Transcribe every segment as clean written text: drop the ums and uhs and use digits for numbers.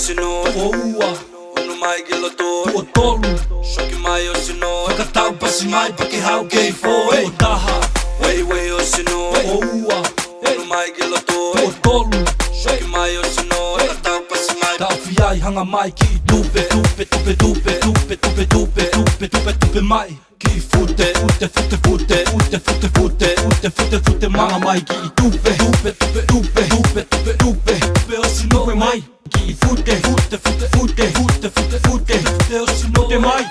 sinua Oua, unu mai ke loto tua tolu Shoki mai o sinua Whakatau pasi mai pake hau kei fōe Tua taha, Wei o sinua oua, unu mai ke loto tua tolu Shoki mai o sinua Whakatau pasi mai Tau fiai hanga mai ki i tupe Tupe, tupe, tupe, tupe, tupe, tupe, tupe, tupe, tupe mai Ki i fute, ute, fute, fute, ute, fute, fute, ute, fute, fute Manga mai ki i tupe Tupe, tupe, tupe, tupe, tupe, tupe, tupe o sinoe mai Ki i fute, fute, fute, fute, fute, fute, fute, fute o sinoe mai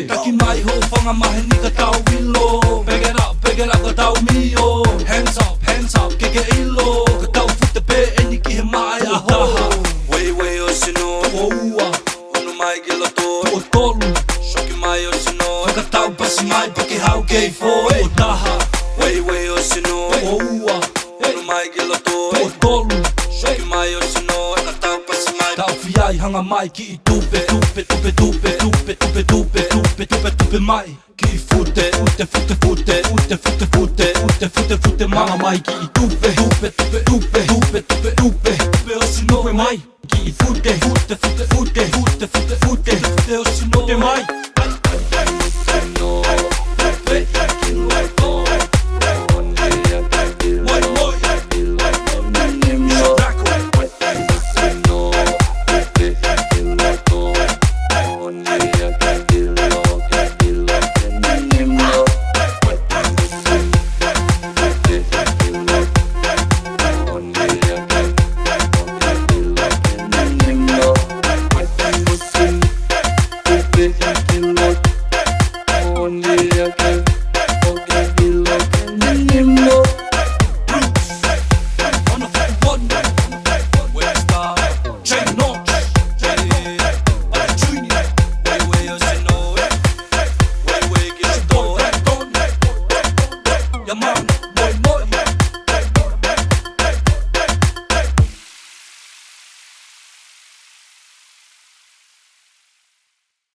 Taki mai ho whanga mahe ni ka tau wilo Pick it up ka tau mio Hands up, keke ilo Ka tau fute pe e ni ki he mai a ho Wei o sinua Oua, unu mai ke loto tua tolu Shoki mai o sinua Ka tau pasi mai pake hau kei fōe Tua taha, Wei o sinua oua, unu mai ke loto tua tolu Shoki mai o sinua Whakatau pasi mai Tau fiai hanga mai ki i tupe Tupe, tupe, tupe, tupe, tupe, tupe, tupe, tupe, tupe mai Ki i fute, ute, fute, fute, ute, fute, fute, ute, fute, fute Manga mai ki i tupe Tupe, tupe, tupe, tupe, tupe, tupe, tupe o sinoe mai Ki i fute, fute, fute, fute, fute, fute, fute, fute o sinoe mai